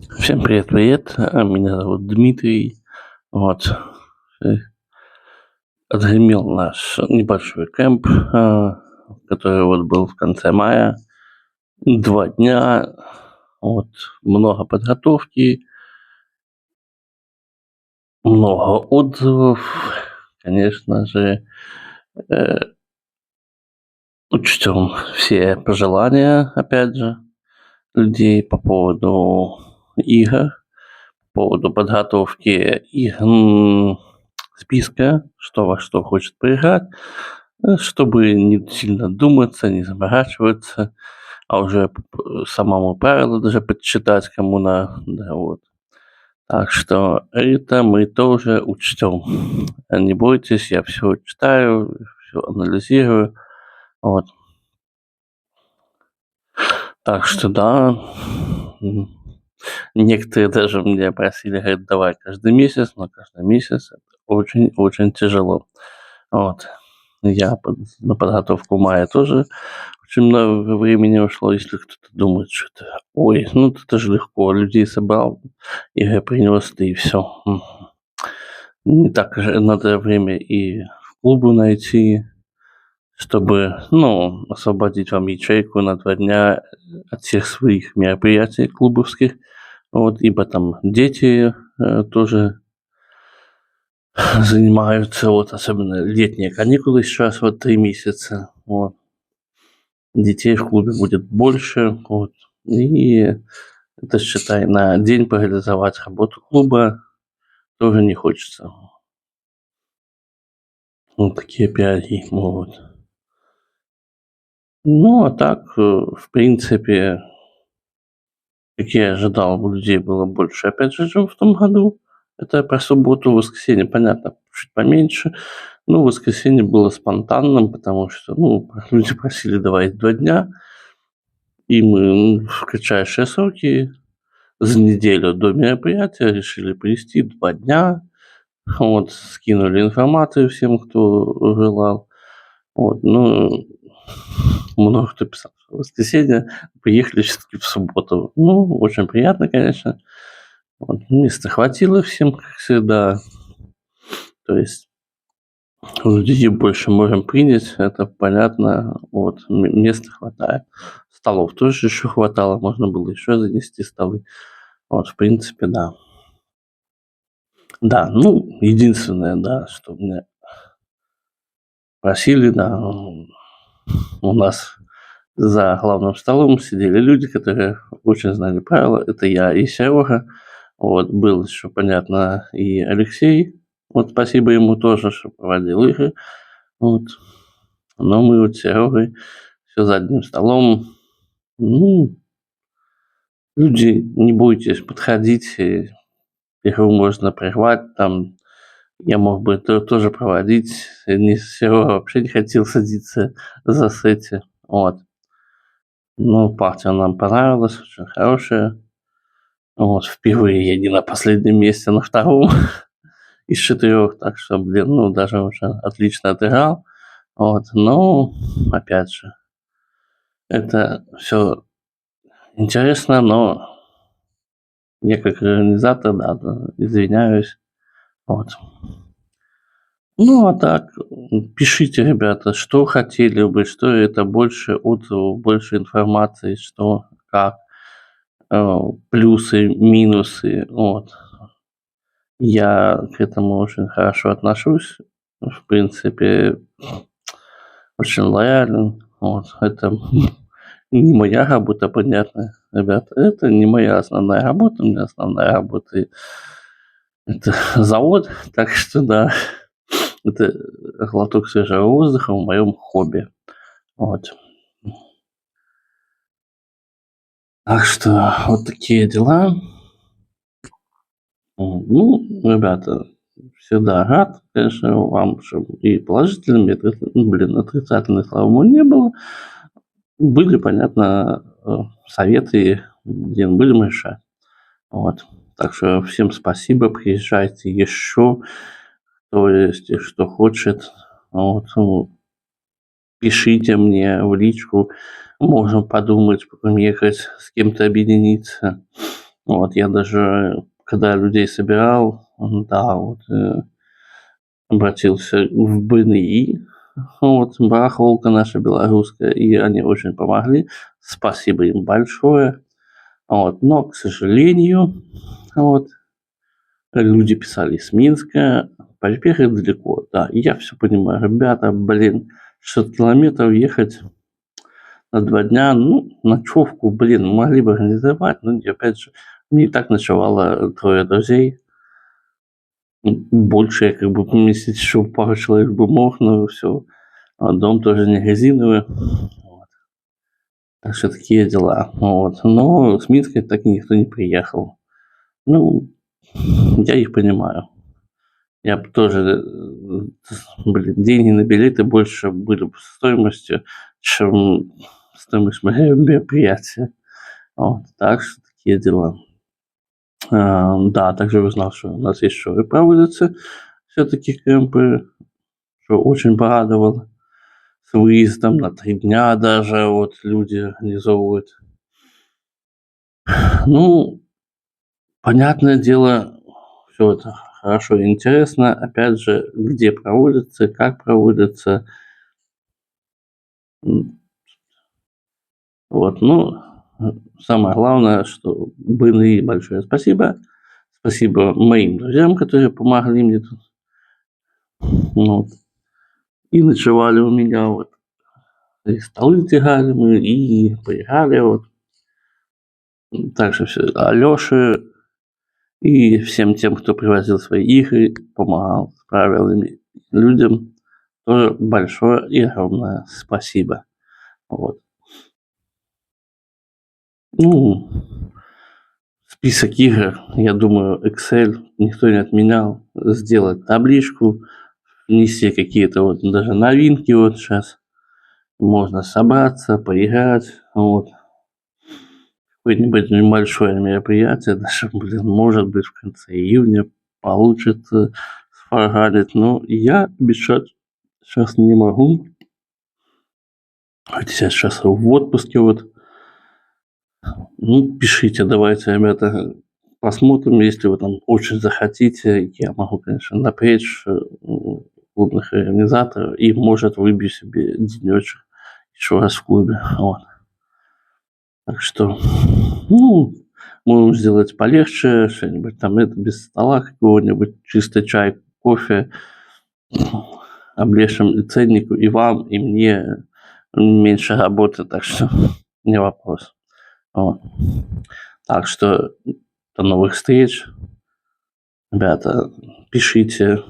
Всем привет. Меня зовут Дмитрий. Вот. э, Отгремел наш небольшой кемп, который вот был в конце мая. 2 дня, вот, много подготовки, много отзывов. Конечно же, э, учтем все пожелания, опять же, людей по поводу игр, по поводу подготовки и списка, что во что хочет поиграть, чтобы не сильно думаться, не заморачиваться, а уже самому правила даже подсчитать, кому надо, вот. Так что это мы тоже учтем. Не бойтесь, я все читаю, все анализирую, вот. Так что да, м, некоторые даже меня просили, говорят, давай каждый месяц, но каждый месяц это очень-очень тяжело. Вот. Я на подготовку мая тоже очень много времени ушло. Если кто-то думает, что это, ой, ну это же легко, людей собрал, игры принес, да и все. Не так же надо время и в клубу найти, чтобы, ну, освободить вам ячейку на 2 дня от всех своих мероприятий клубовских. Вот, ибо там дети тоже занимаются, вот, особенно летние каникулы сейчас, вот 3 месяца. Вот. Детей в клубе будет больше, вот. И это, считай, на день парализовать работу клуба тоже не хочется. Вот такие пироги, вот. Ну, а так, в принципе, как я ожидал, у людей было больше, опять же, чем в том году. Это про субботу, воскресенье, понятно, чуть поменьше. Ну, воскресенье было спонтанным, потому что, ну, люди просили давай 2 дня, и мы в кратчайшие сроки за неделю до мероприятия решили провести 2 дня. Вот, скинули информацию всем, кто желал. Вот, ну, много кто писал, что в воскресенье, приехали все-таки в субботу. Ну, очень приятно, конечно. Вот, места хватило всем, как всегда. То есть людей больше можем принять, это понятно. Вот, места хватает. Столов тоже еще хватало, можно было еще занести столы. Вот, в принципе, да. Да, ну, единственное, да, что меня просили, да, у нас за главным столом сидели люди, которые очень знали правила. Это я и Серега. Вот, был еще, понятно, и Алексей. Вот, спасибо ему тоже, что проводил игры. Вот. Но мы вот с Серегой все за одним столом. Ну, люди, не бойтесь, подходите. Игру можно прервать, там я мог бы тоже проводить. Серега вообще не хотел садиться за сети. Вот. Ну, партия нам понравилась, очень хорошая. Вот, впервые я не на последнем месте, а на втором из 4, так что, блин, ну, даже уже отлично отыграл. Вот, но, опять же, это все интересно, но я как организатор, да, извиняюсь. Вот. Ну, а так, пишите, ребята, что хотели бы, что это больше отзывов, больше информации, что, как, плюсы, минусы, вот. Я к этому очень хорошо отношусь. В принципе, очень лоялен. Вот. Это не моя работа, понятно, ребята. Это не моя основная работа. У меня основная работа — это завод. Так что да, это глоток свежего воздуха в моем хобби. Вот. Так что вот такие дела. Ну, ребята, всегда рад, конечно, вам, чтобы и положительными, и отрицательных, слава богу, не было. Были, понятно, советы, где мы будем решать. Вот. Так что всем спасибо, приезжайте еще, то есть, что хочет. Вот. Ну, пишите мне в личку, можем подумать, потом ехать, с кем-то объединиться. Вот, я даже, когда людей собирал, да, вот, обратился в БНИ, вот, барахолка наша белорусская, и они очень помогли. Спасибо им большое. Вот, но, к сожалению, вот, люди писали из Минска, поехать далеко, да. И я все понимаю, ребята, блин, 600 километров ехать на 2 дня, ну, ночевку, блин, могли бы организовать, но опять же, мне и так ночевало трое друзей. Больше я как бы поместить еще пару человек бы мог, но все. А дом тоже не резиновый. Вот. Так что такие дела. Вот. Но с Минска так и никто не приехал. Ну, я их понимаю. Я бы тоже, блин, деньги на билеты больше были бы стоимостью, чем стоимость моего мероприятия. Вот. Так что такие дела. Да, также узнал, что у нас еще и проводятся все-таки кемпы, что очень порадовало. С выездом на 3 дня даже вот люди организовывают. Ну, понятное дело, все это хорошо и интересно. Опять же, где проводится, как проводится. Вот, ну, самое главное, что были большое спасибо. Спасибо моим друзьям, которые помогли мне тут. Вот. И ночевали у меня вот. И столы тягали мы, и поиграли вот. Также все Алёше и всем тем, кто привозил свои игры, помогал с правилами людям, тоже большое и огромное спасибо. Вот. Ну, список игр, я думаю, Excel никто не отменял. Сделать табличку, внести какие-то вот даже новинки вот сейчас. Можно собраться, поиграть. Вот. Какое-нибудь небольшое мероприятие, даже, блин, может быть, в конце июня получится сварганить. Но я обещать сейчас не могу. Хотя сейчас в отпуске вот. Ну, пишите, давайте, ребята, посмотрим. Если вы там очень захотите, я могу, конечно, напрячь клубных организаторов и, может, выбью себе денечек еще раз в клубе. Вот. Так что, ну, можем сделать полегче, что-нибудь там это без стола какого-нибудь, чисто чай, кофе, облегчим и ценнику, и вам, и мне меньше работы, так что не вопрос. Вот. Так что до новых встреч. Ребята, пишите,